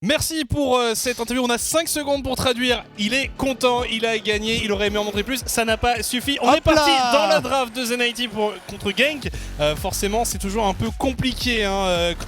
Merci pour cette interview, on a 5 secondes pour traduire, il est content, il a gagné, il aurait aimé en montrer plus, ça n'a pas suffi. On est parti dans la draft de Zenaity contre Genk. Forcément c'est toujours un peu compliqué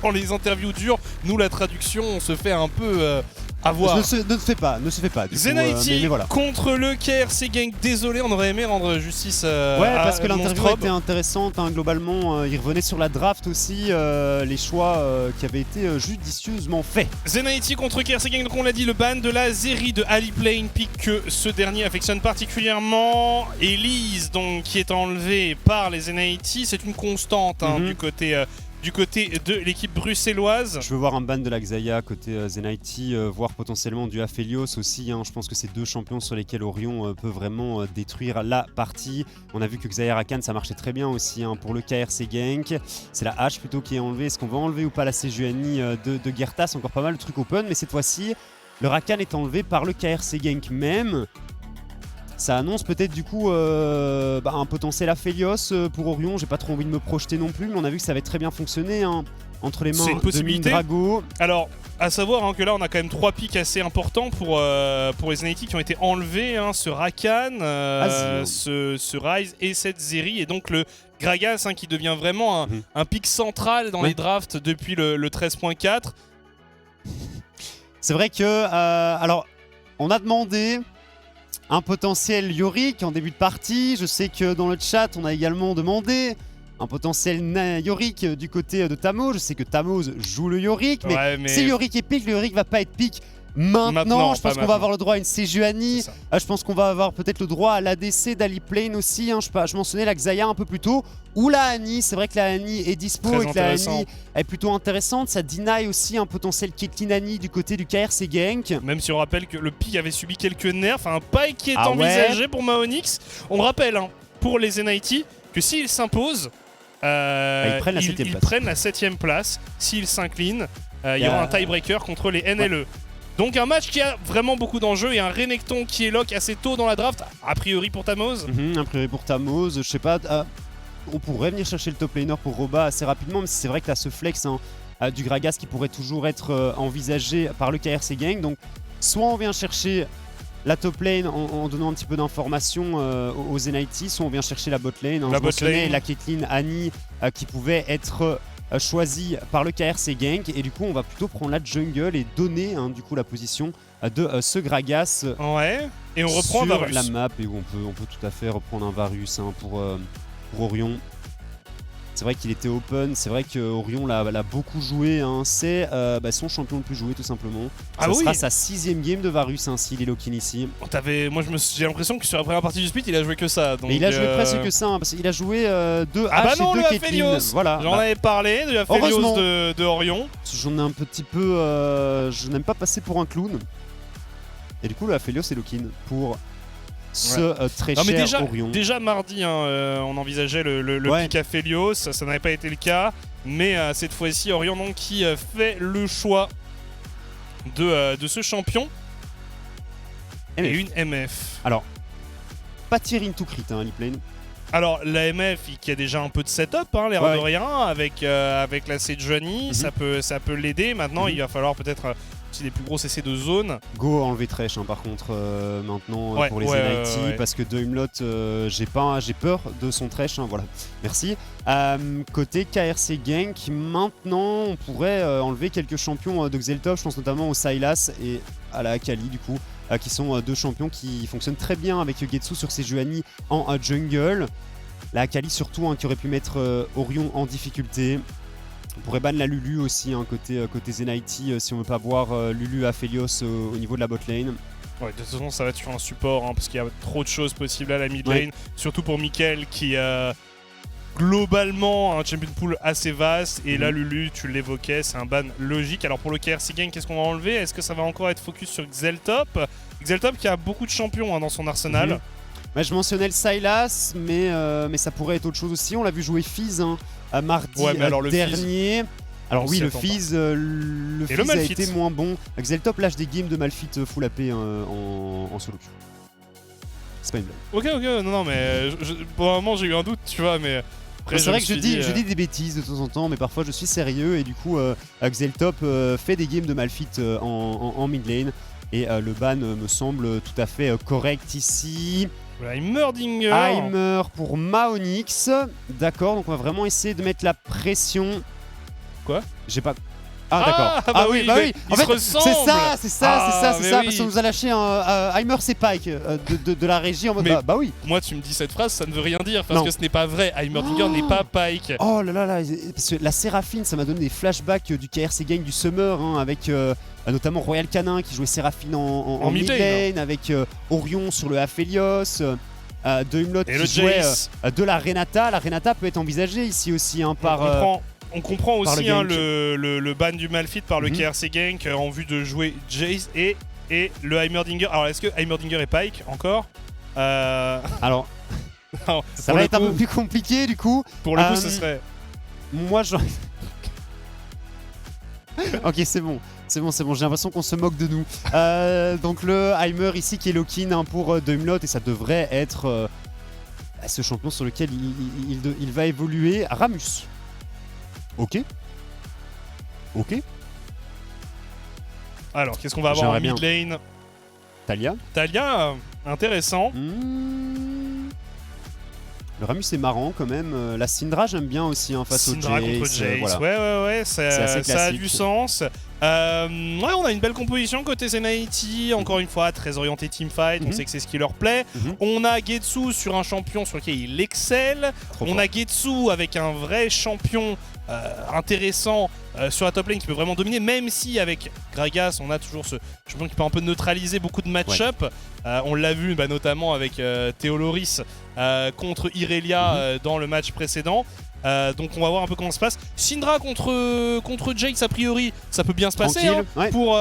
quand les interviews durent, nous la traduction on se fait un peu avoir. Ne se fait pas. Zenaity mais voilà. contre le KRC Genk, désolé on aurait aimé rendre justice ouais, parce que l'interview Monstrob. était intéressante, globalement, il revenait sur la draft aussi, les choix qui avaient été judicieusement faits. Zenaity contre KRC Genk, donc on l'a dit, le ban de la série de Ali Plane, pick que ce dernier affectionne particulièrement. Elise, donc, qui est enlevée par les Zenaity, c'est une constante du côté de l'équipe bruxelloise. Je veux voir un ban de la Xayah côté Zenaity, voire potentiellement du Aphelios aussi. Je pense que c'est deux champions sur lesquels Orion peut vraiment détruire la partie. On a vu que Xayah Rakan ça marchait très bien aussi pour le KRC Genk. C'est la hache plutôt qui est enlevée. Est-ce qu'on va enlever ou pas la Sejuani de Gertas? Encore pas mal de trucs open, mais cette fois-ci, le Rakan est enlevé par le KRC Genk même. Ça annonce peut-être du coup un potentiel Aphelios pour Orion. J'ai pas trop envie de me projeter non plus, mais on a vu que ça avait très bien fonctionné entre les mains de Mindrago. Alors, à savoir que là on a quand même 3 picks assez importants pour les Zenaity qui ont été enlevés. Ce Rakan, ce Ryze et cette Zeri, et donc le Gragas qui devient vraiment un pick central dans les drafts depuis le 13.4. C'est vrai que, alors, on a demandé un potentiel Yorick en début de partie. Je sais que dans le chat, on a également demandé un potentiel Yorick du côté de Tamo. Je sais que Tamos joue le Yorick, mais si Yorick est pick, le Yorick va pas être pick maintenant. Je pense qu'on va avoir le droit à une Sejuani. Je pense qu'on va avoir peut-être le droit à l'ADC d'Ali Plane aussi. Je mentionnais la Xayah un peu plus tôt. Ou la Annie, c'est vrai que la Annie est dispo et que la Annie est plutôt intéressante. Ça deny aussi un potentiel Caitlyn Annie du côté du KRC Genk. Même si on rappelle que le pick avait subi quelques nerfs, un pike qui est envisagé pour Maonix. On rappelle pour les Zenaity que s'ils s'imposent, ils prennent la 7ème place. S'ils s'inclinent, il y aura un tiebreaker contre les NLE. Donc un match qui a vraiment beaucoup d'enjeux et un Renekton qui est lock assez tôt dans la draft, a priori pour Tamos. A priori pour Tamos, je sais pas, on pourrait venir chercher le top laner pour Roba assez rapidement, mais c'est vrai que tu as ce flex du Gragas qui pourrait toujours être envisagé par le KRC Genk. Donc soit on vient chercher la top lane en donnant un petit peu d'informations aux Zenaity, soit on vient chercher la bot lane. Je mentionnais la Caitlyn Annie qui pouvait être choisi par le KRC Genk, et du coup on va plutôt prendre la jungle et donner du coup la position de ce Gragas et on reprend sur Varus. La map, et où on peut tout à fait reprendre un Varus pour Orion. C'est vrai qu'il était open, c'est vrai qu'Orion l'a beaucoup joué, c'est son champion le plus joué tout simplement. Ça sera sa 6ème game de Varus s'il est lock-in ici. Moi j'ai l'impression que sur la première partie du split il a joué que ça. Donc, mais il a joué presque que ça, parce qu'il a joué 2 H et 2 Caitlyn. Voilà. J'en avais parlé de Aphelios de Orion. J'en ai un petit peu... je n'aime pas passer pour un clown. Et du coup le Aphelios est lock-in pour très cher Orion. Déjà mardi, on envisageait le pick Aphelios, ça n'avait pas été le cas. Mais cette fois-ci, Orion donc, qui fait le choix de ce champion. Et une MF. Alors, pas tirer into crit, Ali Plane. Alors, la MF qui a déjà un peu de setup, l'air de rien, avec la Sejuani, ça peut l'aider. Maintenant, il va falloir peut-être des plus gros essais de zone. Go enlever Thresh par contre maintenant pour les Zenaity, parce que de Humlot j'ai peur de son Thresh, voilà. Merci. Côté KRC Genk, maintenant on pourrait enlever quelques champions de Xeltov, je pense notamment au Sylas et à la Akali du coup, qui sont deux champions qui fonctionnent très bien avec Getsu sur Sejuani en jungle. La Akali surtout qui aurait pu mettre Orion en difficulté. On pourrait ban la Lulu aussi côté Zenaity si on veut pas voir Lulu Aphelios au niveau de la bot lane. Ouais, de toute façon ça va être sur un support parce qu'il y a trop de choses possibles à la mid lane, surtout pour Mickaël qui a globalement un champion pool assez vaste, et là Lulu tu l'évoquais, c'est un ban logique. Alors pour le KRC Genk, qu'est-ce qu'on va enlever? Est-ce que ça va encore être focus sur Xeltop qui a beaucoup de champions dans son arsenal. Je mentionnais le Sylas, mais ça pourrait être autre chose aussi. On l'a vu jouer Fizz mardi dernier. Alors oui, le Fizz a été moins bon. Xeltop lâche des games de Malfit full AP en solo queue. C'est pas une blague. Ok, non, mais pour un moment j'ai eu un doute, tu vois, mais C'est vrai que je dis des bêtises de temps en temps, mais parfois je suis sérieux et du coup Xeltop fait des games de Malphite en mid lane et le ban me semble tout à fait correct ici. Heimerdinger pour Maonix, d'accord, donc on va vraiment essayer de mettre la pression. Quoi? J'ai pas... Ah d'accord. Bah oui. En fait, c'est ça, parce qu'on nous a lâché un Heimer c'est Pike de la régie en mode bah oui. Moi tu me dis cette phrase, ça ne veut rien dire parce que ce n'est pas vrai. Heimerdinger n'est pas Pike. Oh là là, parce que la Séraphine, ça m'a donné des flashbacks du KRC Gang du Summer avec notamment Royal Canin qui jouait Séraphine en mid lane, avec Orion sur le Aphelios. De Humlot qui jouait de la Renata. La Renata peut être envisagée ici aussi par... On comprend aussi le ban du Malphite par le KRC Gank en vue de jouer Jace et le Heimerdinger. Alors est-ce que Heimerdinger est Pike encore Alors, ça va être un peu plus compliqué du coup. Pour le coup, ce serait... Moi, ok, c'est bon, j'ai l'impression qu'on se moque de nous. Donc le Heimer ici qui est lock-in pour de Humlot et ça devrait être ce champion sur lequel il va évoluer. Ramus. Ok. Alors, qu'est-ce qu'on va avoir en mid lane? Taliyah, intéressant. Le Ramus c'est marrant quand même. La Syndra j'aime bien aussi face au Jace. Syndra contre Jace, voilà. Ouais, ça a du sens. On a une belle composition côté Zenaiti, encore une fois très orienté teamfight, on sait que c'est ce qui leur plaît. On a Getsu sur un champion sur lequel il excelle. On a Getsu avec un vrai champion intéressant sur la top lane qui peut vraiment dominer, même si avec Gragas on a toujours ce champion qui peut un peu neutraliser beaucoup de match-up. On l'a vu notamment avec Théoloris contre Irelia dans le match précédent. Donc on va voir un peu comment ça se passe. Syndra contre Jace, a priori ça peut bien se passer pour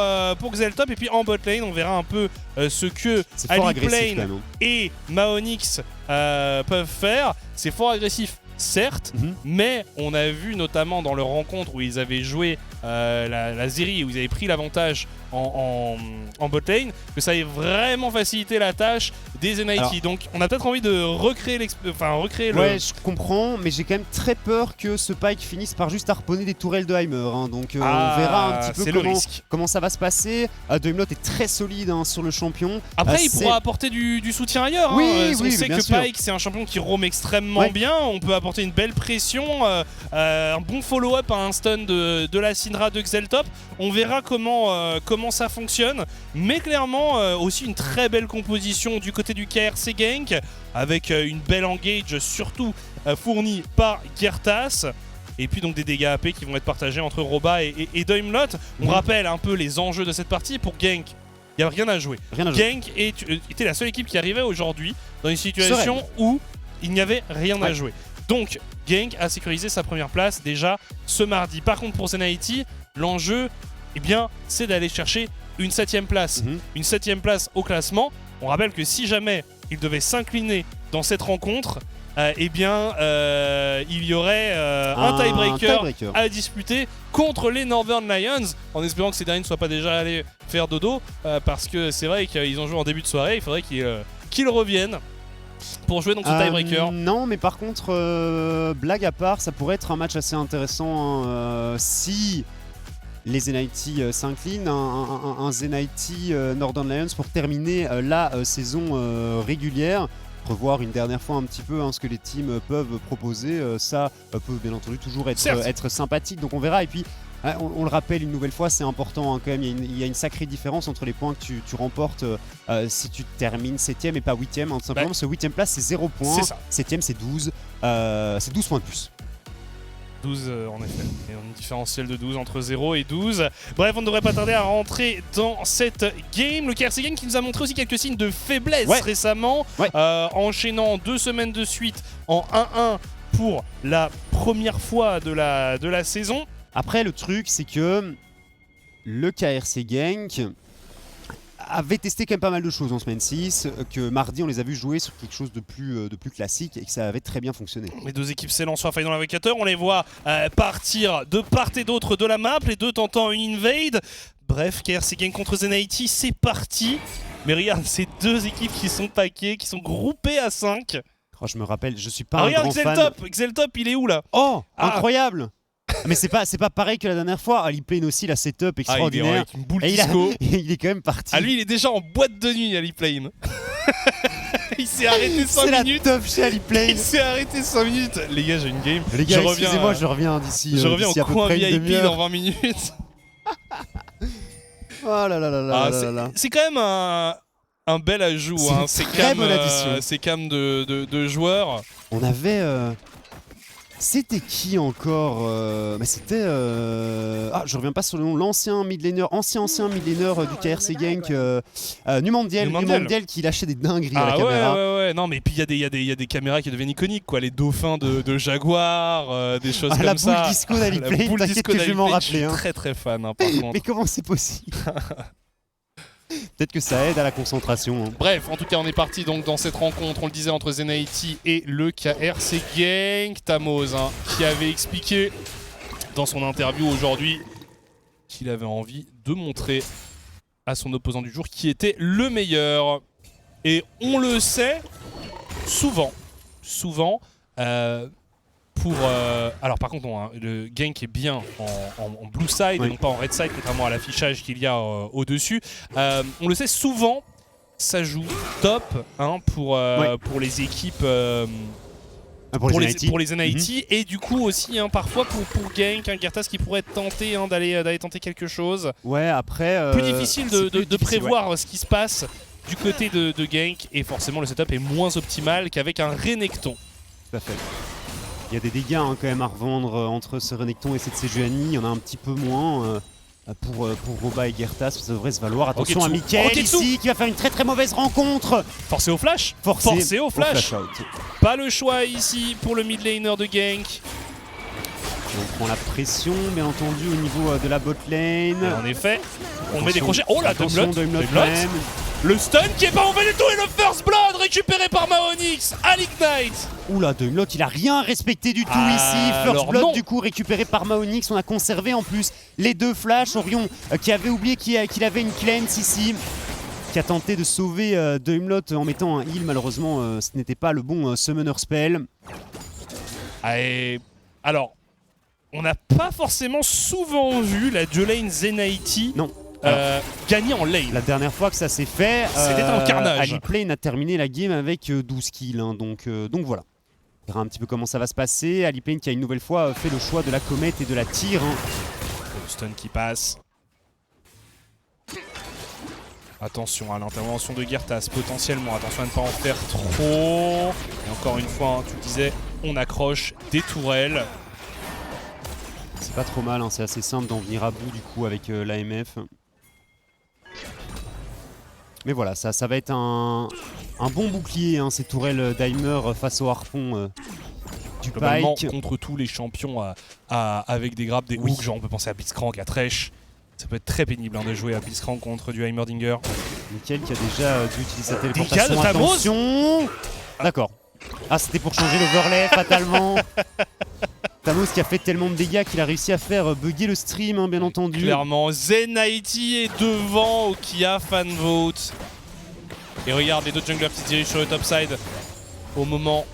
Xeltop. Et puis en bot lane on verra un peu ce que Aliplane et Maonix peuvent faire. C'est fort agressif certes, mais on a vu notamment dans leur rencontre où ils avaient joué la série, où ils avaient pris l'avantage en bot lane, que ça ait vraiment facilité la tâche des Zenaiti. Donc on a peut-être envie de recréer le... Ouais, je comprends, mais j'ai quand même très peur que ce Pike finisse par juste harponner des tourelles de Heimer. Donc on verra un petit peu comment ça va se passer. De Humlot est très solide sur le champion. Après il pourra apporter du soutien ailleurs. On sait que Pike c'est un champion qui roam extrêmement bien. On peut apporter une belle pression, un bon follow-up à un stun de la Syndra de Xeltop. On verra comment ça fonctionne, mais clairement aussi une très belle composition du côté du KRC Gank avec une belle engage surtout fournie par Gertas. Et puis donc des dégâts AP qui vont être partagés entre Roba et Doimlot. On rappelle un peu les enjeux de cette partie. Pour Gank, il n'y a rien à jouer. Gank était la seule équipe qui arrivait aujourd'hui dans une situation où il n'y avait rien à jouer. Donc Gank a sécurisé sa première place déjà ce mardi. Par contre pour Zenaiti, l'enjeu c'est d'aller chercher une 7ème place. Une 7ème place au classement. On rappelle que si jamais il devait s'incliner dans cette rencontre, il y aurait un tiebreaker à disputer contre les Northern Lions, en espérant que ces derniers ne soient pas déjà allés faire dodo, parce que c'est vrai qu'ils ont joué en début de soirée, il faudrait qu'ils reviennent pour jouer donc ce tiebreaker. Non, mais par contre, blague à part, ça pourrait être un match assez intéressant si les Zenaiti s'inclinent, un Zenaiti Northern Lions pour terminer la saison régulière. Revoir une dernière fois un petit peu ce que les teams peuvent proposer, ça peut bien entendu toujours être sympathique, donc on verra. Et puis on le rappelle une nouvelle fois, c'est important quand même, il y a une sacrée différence entre les points que tu remportes si tu termines 7ème et pas 8ème, tout simplement parce que 8ème place c'est 0 points, 7ème c'est 12, c'est 12 points de plus. 12 en effet, et un différentiel de 12 entre 0 et 12. Bref, on ne devrait pas tarder à rentrer dans cette game. Le KRC Gang qui nous a montré aussi quelques signes de faiblesse récemment, enchaînant 2 semaines de suite en 1-1 pour la première fois de la saison. Après, le truc, c'est que le KRC Gang avait testé quand même pas mal de choses en semaine 6, que mardi on les a vus jouer sur quelque chose de plus classique et que ça avait très bien fonctionné. Les deux équipes s'élancent sur la faille dans l'invocateur, on les voit partir de part et d'autre de la map, les deux tentant une invade. Bref, KRC Gang contre Zenaiti, c'est parti. Mais regarde, ces deux équipes qui sont paquées, qui sont groupées à 5. Oh, je me rappelle, je suis pas un grand fan. Regarde Xeltop, il est où là? Oh, incroyable. Mais c'est pas pareil que la dernière fois. Aliplane aussi, la setup extraordinaire. Il est avec une boule disco. Il est quand même parti. Ah, lui, il est déjà en boîte de nuit, Aliplane. Il s'est arrêté 5 minutes. C'est la top chez Aliplane. Il s'est arrêté 5 minutes. Les gars, j'ai une game. Les gars, excusez-moi, je reviens d'ici. Je reviens au coin VIP dans 20 minutes. Oh là là là là. C'est quand même un bel ajout. C'est cam de joueurs. On avait. C'était qui encore c'était. Je reviens pas sur le nom. L'ancien mid laner, ancien mid laner du KRC Gank, Numandiel qui lâchait des dingueries à la caméra. Ouais. Non, mais puis il y a des caméras qui deviennent iconiques, quoi. Les dauphins de Jaguar, des choses comme ça. La boule disco d'Aliplane, t'inquiète que je vais m'en rappeler. Je suis très fan, par contre. Mais comment c'est possible? Peut-être que ça aide à la concentration. Bref, en tout cas, on est parti donc dans cette rencontre, on le disait, entre Zenaity et le KRC Gank. Tamoz, qui avait expliqué dans son interview aujourd'hui qu'il avait envie de montrer à son opposant du jour qui était le meilleur. Et on le sait, souvent, alors par contre, non, le gank est bien en blue side et non pas en red side, contrairement à l'affichage qu'il y a au-dessus. On le sait, souvent, ça joue top pour les équipes... pour les NIT et du coup aussi parfois pour Gank, Gertas qui pourrait être tenté d'aller tenter quelque chose. Ouais, après... plus difficile de prévoir ce qui se passe du côté de Gank, et forcément le setup est moins optimal qu'avec un Renekton. Tout à fait. Il y a des dégâts quand même à revendre entre ce Renekton et cette Sejuani. Il y en a un petit peu moins pour Roba et Gertas. Ça devrait se valoir. Attention à Mickaël ici qui va faire une très mauvaise rencontre. Forcé au flash. Forcé au flash. Pas le choix ici pour le mid laner de Gank. On prend la pression bien entendu au niveau de la bot lane. Et en effet, on met des crochets. Oh là, Doimlot. Le stun qui est pas mauvais du tout et le first blood récupéré par Maonix à l'Ignite. Oula, Doimlot il a rien respecté du tout ici. First blood du coup récupéré par Maonix. On a conservé en plus les deux flashs. Orion qui avait oublié qu'il avait une cleanse ici, qui a tenté de sauver Doimlot en mettant un heal. Malheureusement ce n'était pas le bon summoner spell. Alors, on n'a pas forcément souvent vu la duo lane Zenaity gagner en lane. La dernière fois que ça s'est fait, c'était un carnage. Aliplane a terminé la game avec 12 kills. Donc voilà. On verra un petit peu comment ça va se passer. Aliplane qui a une nouvelle fois fait le choix de la comète et de la tire. Le stun qui passe. Attention à l'intervention de Gertas, potentiellement. Attention à ne pas en faire trop. Et encore une fois, tu le disais, on accroche des tourelles. C'est pas trop mal, c'est assez simple d'en venir à bout du coup avec l'AMF. Mais voilà, ça va être un bon bouclier, ces tourelles Daimer face au harpon du Pike. Contre tous les champions avec des grappes, des hooks, genre on peut penser à Blitzcrank, à Thresh. Ça peut être très pénible de jouer à Blitzcrank contre du Heimerdinger. Mickaël qui a déjà dû utiliser sa téléportation. Attention. D'accord. Ah, c'était pour changer l'overlay fatalement. Tamoz qui a fait tellement de dégâts qu'il a réussi à faire bugger le stream, bien entendu. Clairement, Zenaity est devant au Kia fan vote. Et regarde, les deux junglers qui se dirigent sur le top side au moment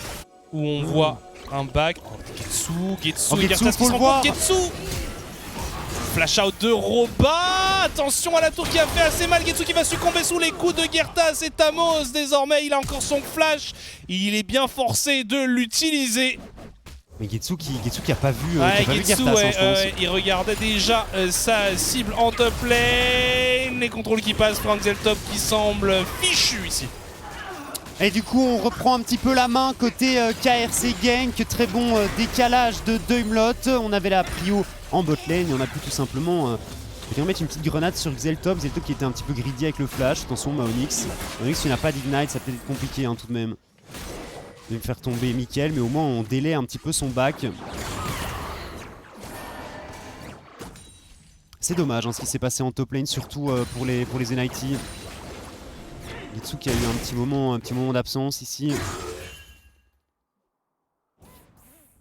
où on voit un back. Getsu, Getsu, faut le voir. Getsu. Flash out de Roba. Attention à la tour qui a fait assez mal. Getsu qui va succomber sous les coups de Gertas et Tamoz. Désormais, il a encore son flash. Il est bien forcé de l'utiliser. Mais Getsu qui a pas vu, Getsu, il regardait déjà sa cible en top lane. Les contrôles qui passent, Frank Xeltop qui semble fichu ici. Et du coup on reprend un petit peu la main côté KRC Gank. Très bon décalage de Doimlot. On avait la prio en bot lane et on a pu tout simplement mettre une petite grenade sur Xeltop. Xeltop qui était un petit peu greedy avec le flash. Attention Maonix. Maonix qui n'a pas d'ignite, ça peut être compliqué tout de même de me faire tomber Mickaël, mais au moins on délaie un petit peu son back. C'est dommage ce qui s'est passé en top lane, surtout pour les NIT. Getsu qui a eu un petit moment d'absence ici.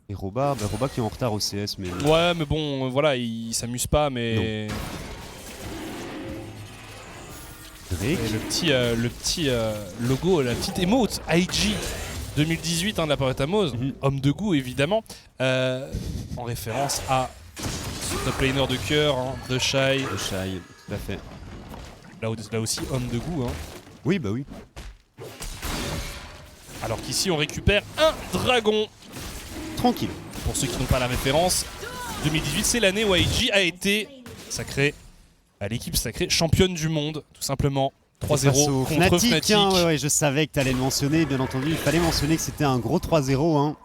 Et Roba qui est en retard au CS. Mais... Ouais, mais bon, voilà, il s'amuse pas, mais... Et le petit logo, la petite emote IG 2018 hein, de la part de Tamose, homme de goût évidemment, en référence à ce top laner de cœur, hein, de Shy. De Shy, tout à fait. Là aussi, homme de goût. Hein. Oui, bah oui. Alors qu'ici, on récupère un dragon. Tranquille. Pour ceux qui n'ont pas la référence, 2018, c'est l'année où IG a été sacrée, l'équipe sacrée championne du monde, tout simplement. 3-0 contre Fnatic. Hein, ouais, je savais que tu allais le mentionner, bien entendu. Il fallait mentionner que c'était un gros 3-0. Hein.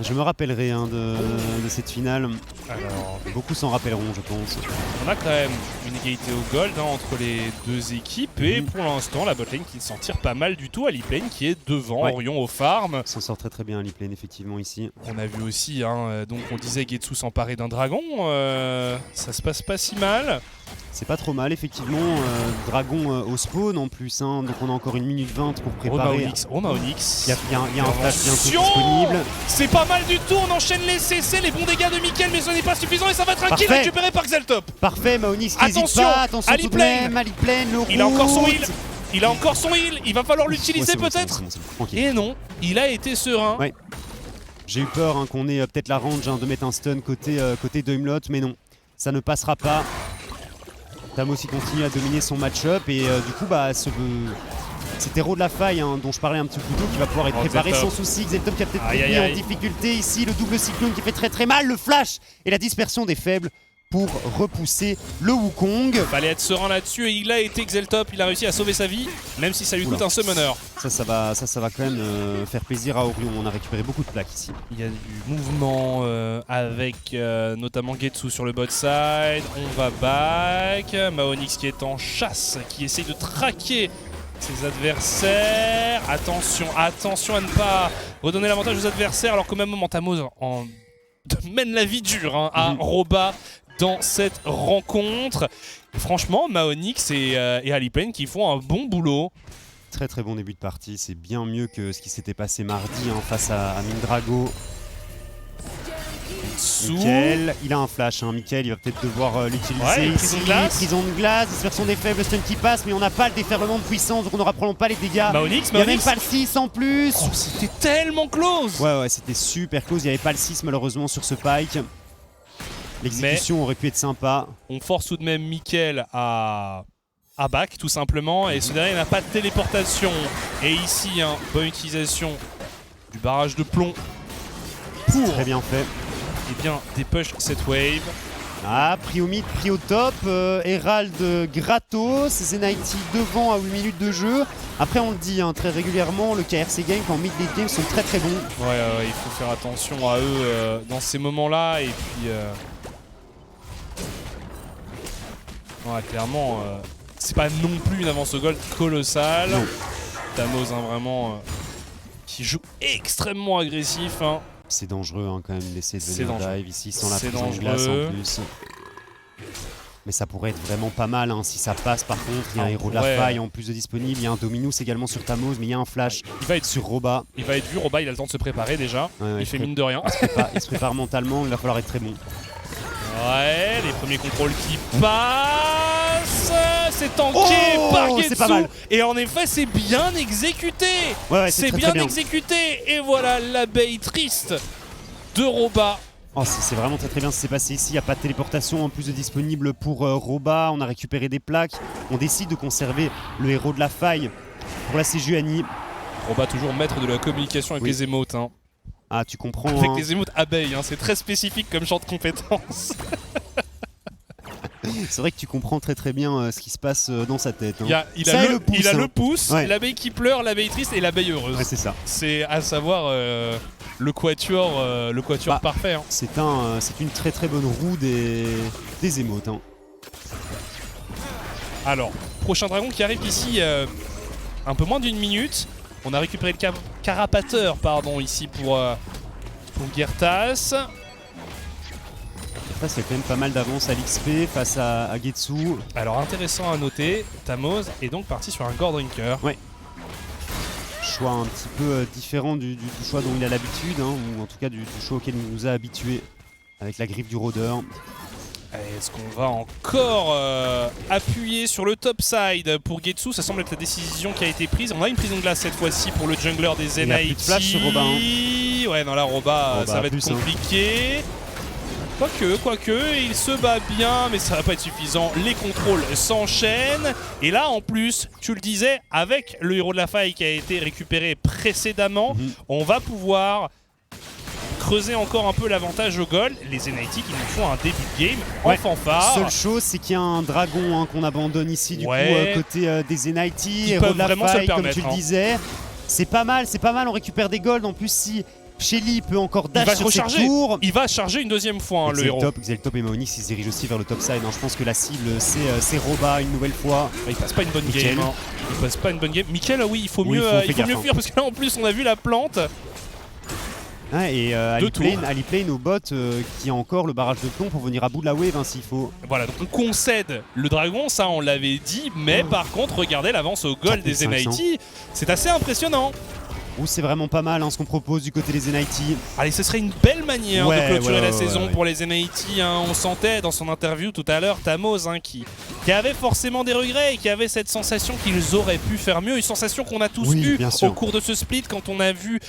Je me rappellerai hein, de cette finale. Alors, beaucoup s'en rappelleront, je pense. On a quand même une égalité au gold hein, entre les deux équipes. Et pour l'instant, la botlane qui s'en tire pas mal du tout. Aliplane qui est devant Orion au farm. S'en sort très bien Aliplane, effectivement, ici. On a vu aussi, hein, donc on disait Getsu s'emparer d'un dragon. Ça se passe pas si mal. C'est pas trop mal, effectivement. Dragon au spawn en plus. Hein, donc on a encore 1 minute 20 pour préparer. On a Onyx. Il y a un flash bientôt disponible. C'est pas mal du tout. On enchaîne les CC, les bons dégâts de Mickaël, mais ce n'est pas suffisant et ça va être un kill récupéré par Xeltop. Parfait, Onyx qui hésite pas. Attention tout de même. Aliplane, le il a encore son heal. Il a encore son heal. Il va falloir l'utiliser peut-être. Et non, il a été serein. Ouais. J'ai eu peur hein, qu'on ait peut-être la range hein, de mettre un stun côté Doimlot, mais non. Ça ne passera pas. Tamos aussi continue à dominer son match-up et du coup bah cet héros de la faille hein, dont je parlais un petit peu plus tôt qui va pouvoir être préparé sans souci. Xeltop qui a peut-être été mis en difficulté ici, le double cyclone qui fait très mal, le flash et la dispersion des faibles pour repousser le Wukong. Fallait être serein là-dessus et il a été Xeltop, il a réussi à sauver sa vie même si ça lui coûte un summoner. Ça va quand même faire plaisir à Orion, on a récupéré beaucoup de plaques ici. Il y a du mouvement avec notamment Getsu sur le bot side, on va back, Maonix qui est en chasse, qui essaye de traquer ses adversaires. Attention à ne pas redonner l'avantage aux adversaires alors qu'au même moment Tamose mène la vie dure hein, à Roba dans cette rencontre. Et franchement, Maonix et Aliplane qui font un bon boulot. Très bon début de partie, c'est bien mieux que ce qui s'était passé mardi hein, face à Mindrago. Mickaël, il a un flash, hein. Mickaël il va peut-être devoir l'utiliser ici. Prison de glace, dispersion des faibles, stun qui passe, mais on n'a pas le déferlement de puissance, donc on n'aura probablement pas les dégâts. Il n'y a même pas le 6 en plus. Oh, c'était tellement close. Ouais, c'était super close, il n'y avait pas le 6 malheureusement sur ce Pike. L'exécution aurait pu être sympa. On force tout de même Mickaël à back tout simplement et ce dernier n'a pas de téléportation. Et ici, hein, bonne utilisation du barrage de plomb pour très bien fait. Et bien dépush cette wave. Ah, pris au mid, pris au top, Herald gratos, Zenaiti devant à 8 minutes de jeu. Après on le dit hein, très régulièrement, le KRC Game en mid late game sont très bons. Ouais, il faut faire attention à eux dans ces moments-là et puis... Ouais, clairement, c'est pas non plus une avance au gold colossale. Tamos hein, vraiment qui joue extrêmement agressif. Hein. C'est dangereux hein, quand même d'essayer de venir dive ici sans la prison de glace en plus. Mais ça pourrait être vraiment pas mal hein, si ça passe par contre. Il y a un héros de la faille en plus de disponible. Il y a un Dominus également sur Tamos, mais il y a un flash sur Roba. Il va être vu, Roba il a le temps de se préparer déjà. Il fait mine de rien. Il se prépare mentalement, il va falloir être très bon. Ouais, les premiers contrôles qui passent. C'est tanké par Getsu. Et en effet, c'est bien exécuté. C'est bien exécuté. Et voilà l'abeille triste de Roba. Oh, c'est vraiment très bien ce qui s'est passé ici. Il n'y a pas de téléportation en plus de disponible pour Roba. On a récupéré des plaques. On décide de conserver le héros de la faille pour la Sejuani. Roba toujours maître de la communication avec les émotes. Hein. Ah, tu comprends. Avec les émotes abeilles, hein, c'est très spécifique comme champ de compétences. C'est vrai que tu comprends très bien ce qui se passe dans sa tête. Hein. Il a le pouce, l'abeille qui pleure, l'abeille triste et l'abeille heureuse. Ouais, c'est ça. C'est à savoir le quatuor parfait. Hein. C'est une très bonne roue des émotes. Hein. Alors, prochain dragon qui arrive ici un peu moins d'1 minute. On a récupéré le carapateur ici pour Gertas. Gertas, il y a quand même pas mal d'avance à l'XP face à Getsu. Alors intéressant à noter, Tamose est donc parti sur un Gordrinker. Ouais. Choix un petit peu différent du choix dont il a l'habitude, hein, ou en tout cas du choix auquel il nous a habitués avec la griffe du rôdeur. Est-ce qu'on va encore appuyer sur le top side pour Getsu? Ça semble être la décision qui a été prise. On a une prison de glace cette fois-ci pour le jungler des Zen IT. Il y a plus de flash sur Roba. Hein. Ouais, non, là, Roba ça va être compliqué. Quoique, il se bat bien, mais ça va pas être suffisant. Les contrôles s'enchaînent. Et là, en plus, tu le disais, avec le héros de la faille qui a été récupéré précédemment, on va pouvoir creuser encore un peu l'avantage au goal. Les NIT qui nous font un début de game en fanfare. Seule chose, c'est qu'il y a un dragon qu'on abandonne ici du coup côté des NIT. Ils peuvent vraiment se le permettre, comme tu le disais. C'est pas mal, on récupère des golds. En plus, si Shelly peut encore dash sur ses tours. Il va charger une deuxième fois le héros. Xeltop et Maonix, ils se dirigent aussi vers le top side. Je pense que la cible, c'est Roba une nouvelle fois. Il passe pas une bonne game. Il passe pas une bonne game. Mickaël, oui, il faut mieux fuir parce que là en plus on a vu la plante. Et Aliplane au bot qui a encore le barrage de plomb pour venir à bout de la wave s'il faut. Voilà, donc on concède le dragon, ça on l'avait dit, mais par contre regardez l'avance au goal des NIT, c'est assez impressionnant. C'est vraiment pas mal ce qu'on propose du côté des NIT. Allez, ce serait une belle manière de clôturer la saison pour les NIT. On sentait dans son interview tout à l'heure Tamoz qui avait forcément des regrets et qui avait cette sensation qu'ils auraient pu faire mieux. Une sensation qu'on a tous eue au cours de ce split quand on a vu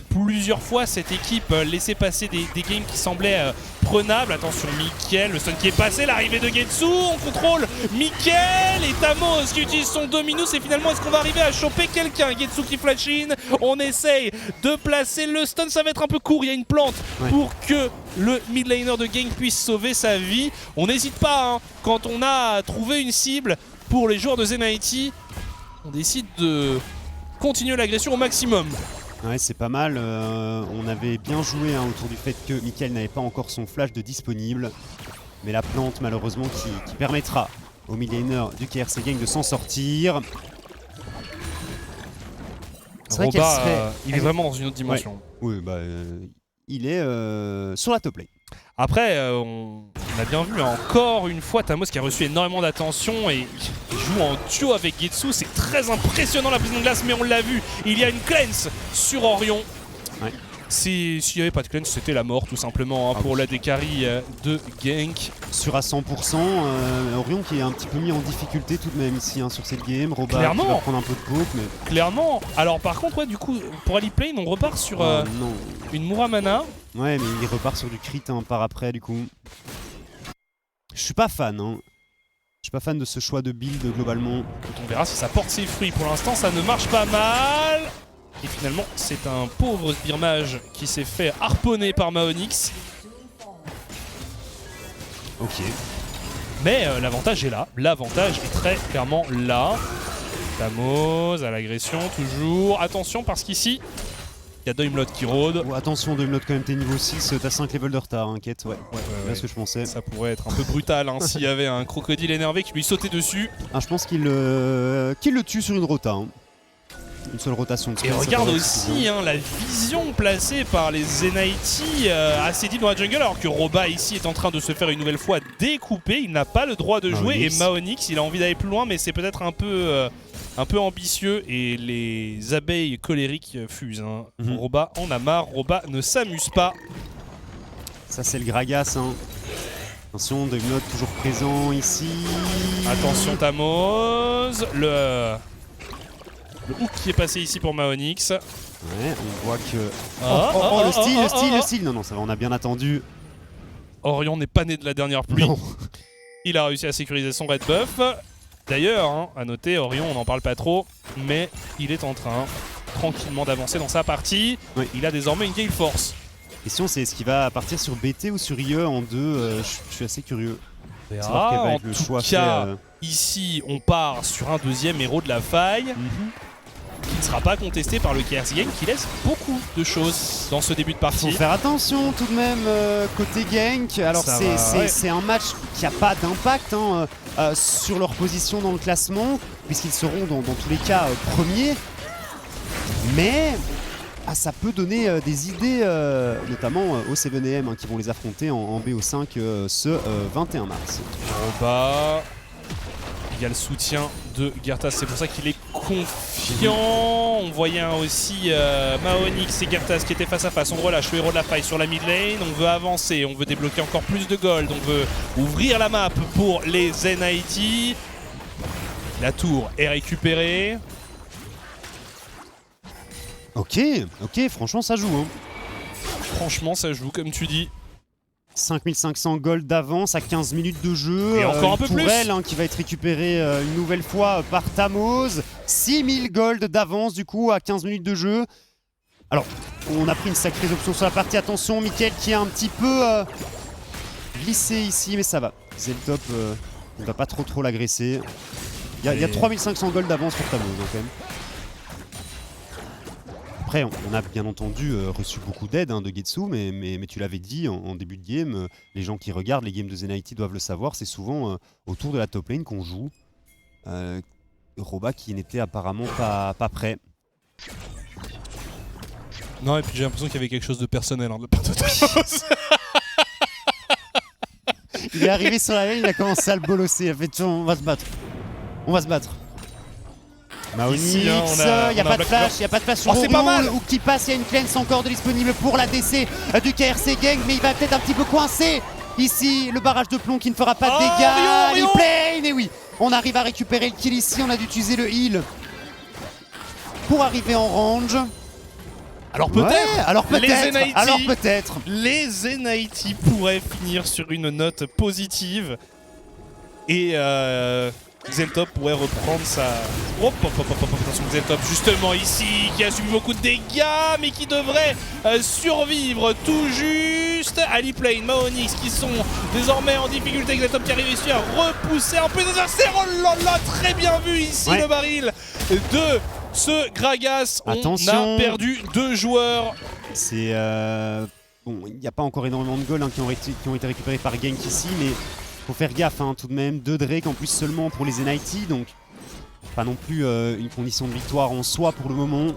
plusieurs fois cette équipe laisser passer des games qui semblaient prenables. Attention, Mickaël, le stun qui est passé, l'arrivée de Getsu, on contrôle Mickaël et Tamoz qui utilise son Dominus. Et finalement, est-ce qu'on va arriver à choper quelqu'un? Getsu qui flash in, on essaye de placer le stun, ça va être un peu court, il y a une plante pour que le mid laner de Genk puisse sauver sa vie. On n'hésite pas quand on a trouvé une cible pour les joueurs de Zen IT, on décide de continuer l'agression au maximum. Ouais, c'est pas mal, on avait bien joué autour du fait que Mickaël n'avait pas encore son flash de disponible, mais la plante malheureusement qui permettra au mid laner du KRC Genk de s'en sortir. Roba, il est vraiment dans une autre dimension. Oui, il est sur la top lane. Après, on a bien vu encore une fois Tamoz qui a reçu énormément d'attention et il joue en duo avec Getsu. C'est très impressionnant la prison de glace, mais on l'a vu, il y a une cleanse sur Orion. S'il n'y avait pas de cleanse, c'était la mort tout simplement pour la carry de Genk. Sur à 100%, Orion qui est un petit peu mis en difficulté tout de même ici sur cette game. Roba qui va prendre un peu de poke. Mais... Clairement. Alors par contre, du coup, pour Aliplane, on repart sur une Muramana. Ouais, mais il repart sur du crit par après du coup. Je suis pas fan. Je suis pas fan de ce choix de build globalement. On verra si ça porte ses fruits. Pour l'instant, ça ne marche pas mal. Et finalement, c'est un pauvre Sbirmage qui s'est fait harponner par Maonix. Ok. Mais l'avantage est là. L'avantage est très clairement là. Tamoz à l'agression, toujours. Attention, parce qu'ici, il y a Doimlot qui rôde. Attention, Doimlot, quand même, t'es niveau 6, t'as 5 levels de retard, inquiète. C'est ce que je pensais. Ça pourrait être un peu brutal s'il y avait un crocodile énervé qui lui sautait dessus. Je pense qu'il le tue sur une rota. Une seule rotation de spell. Et regarde aussi la vision placée par les Zenity assez deep dans la jungle, alors que Roba ici est en train de se faire une nouvelle fois découper. Il n'a pas le droit de jouer et Maonix il a envie d'aller plus loin, mais c'est peut-être un peu ambitieux et les abeilles colériques fusent. Roba en a marre, Roba ne s'amuse pas. Ça c'est le Gragas. Attention, Doimlot toujours présent ici. Attention Tamoz, le hook qui est passé ici pour Maonix. Ouais, on voit que... le style. Non, ça va, on a bien attendu. Orion n'est pas né de la dernière pluie. Non. Il a réussi à sécuriser son red buff. D'ailleurs, à noter, Orion, on n'en parle pas trop, mais il est en train tranquillement d'avancer dans sa partie. Il a désormais une Gale Force. La question, c'est est-ce qu'il va partir sur BT ou sur IE en 2 Je suis assez curieux. En tout cas, ici, on part sur un deuxième héros de la faille. Qui ne sera pas contesté par le KRC Genk qui laisse beaucoup de choses dans ce début de partie. Il faut faire attention tout de même côté Genk. Alors c'est un match qui n'a pas d'impact sur leur position dans le classement puisqu'ils seront dans tous les cas premiers. Mais ça peut donner des idées notamment aux 7AM qui vont les affronter en BO5 ce 21 mars. Il y a le soutien de Gertas, c'est pour ça qu'il est confiant. On voyait aussi Maonix et Gertas qui étaient face à face. On relâche le héros de la faille sur la mid lane. On veut avancer, on veut débloquer encore plus de gold. On veut ouvrir la map pour les NIT. La tour est récupérée. Ok, franchement ça joue. Hein. Franchement ça joue comme tu dis. 5500 gold d'avance à 15 minutes de jeu. Et encore un peu plus. Hein, qui va être récupérée une nouvelle fois par Tamoz. 6000 gold d'avance du coup à 15 minutes de jeu. Alors, on a pris une sacrée option sur la partie. Attention, Mickaël qui a un petit peu glissé ici, mais ça va. Zeltop ne va pas trop l'agresser. Il y a 3500 gold d'avance pour Tamoz hein, quand même. Après, on a bien entendu reçu beaucoup d'aide hein, de Getsu, mais tu l'avais dit en début de game, les gens qui regardent les games de Zenity doivent le savoir, c'est souvent autour de la top lane qu'on joue. Roba qui n'était apparemment pas prêt. Non, et puis j'ai l'impression qu'il y avait quelque chose de personnel hein, de la part de Tamoz. Il est arrivé sur la lane, il a commencé à le bolosser, il a fait on va se battre. On va se battre. Maonix, il n'y a pas de flash, sur Orion, ou qui passe, il y a une cleanse encore de disponible pour la DC du KRC Gang, mais il va peut-être un petit peu coincer ici le barrage de plomb qui ne fera pas de dégâts. Replay, et oui, on arrive à récupérer le kill ici, on a dû utiliser le heal pour arriver en range. Alors peut-être, les Zenity pourraient finir sur une note positive et Zeltop pourrait reprendre sa... Attention, Zeltop justement ici, qui a subi beaucoup de dégâts, mais qui devrait survivre tout juste. Aliplane, Maonix qui sont désormais en difficulté. Zeltop qui a réussi à repousser un peu des adversaires. Oh là là, très bien vu ici le baril de ce Gragas. Attention. On a perdu 2 joueurs. C'est... Bon, il n'y a pas encore énormément de goals hein, qui ont été récupérés par Gank ici, mais... Faut faire gaffe hein, tout de même, 2 Drake en plus seulement pour les NIT, donc pas non plus une condition de victoire en soi pour le moment.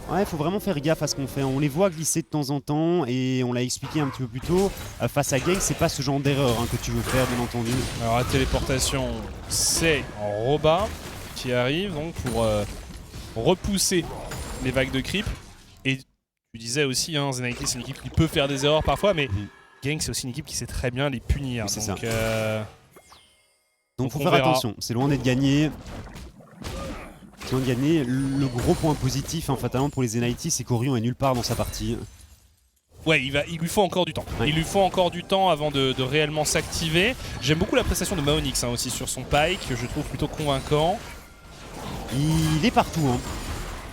Ouais, faut vraiment faire gaffe à ce qu'on fait, on les voit glisser de temps en temps et on l'a expliqué un petit peu plus tôt, face à Gank c'est pas ce genre d'erreur hein, que tu veux faire bien entendu. Alors la téléportation c'est Roba qui arrive donc pour repousser les vagues de creep et tu disais aussi, hein, Zenity c'est une équipe qui peut faire des erreurs parfois, mais Gank c'est aussi une équipe qui sait très bien les punir. Oui, donc faut faire attention, c'est loin d'être gagné. C'est loin de gagner. Le gros point positif hein, fatalement pour les Zenity, c'est qu'Orion est nulle part dans sa partie. Ouais, il lui faut encore du temps. Ouais. Il lui faut encore du temps avant de réellement s'activer. J'aime beaucoup la prestation de Maonix hein, aussi sur son Pike, que je trouve plutôt convaincant. Il est partout. Hein.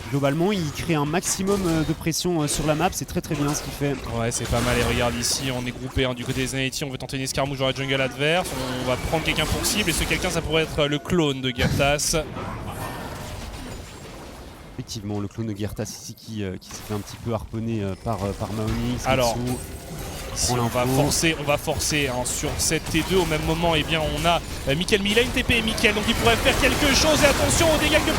Globalement, il crée un maximum de pression sur la map, c'est très bien ce qu'il fait. Ouais, c'est pas mal, et regarde ici, on est groupé hein, du côté des Zenity, on veut tenter une escarmouche dans la jungle adverse, on va prendre quelqu'un pour cible, et ce quelqu'un ça pourrait être le clone de Gertas. Effectivement, le clone de Gertas ici qui s'est fait un petit peu harponner par Maonix. Alors, ici, on va forcer hein, sur cette T2. Au même moment, eh bien, on a Mickaël. Mais il a une TP, Mickaël, donc il pourrait faire quelque chose. Et attention aux dégâts que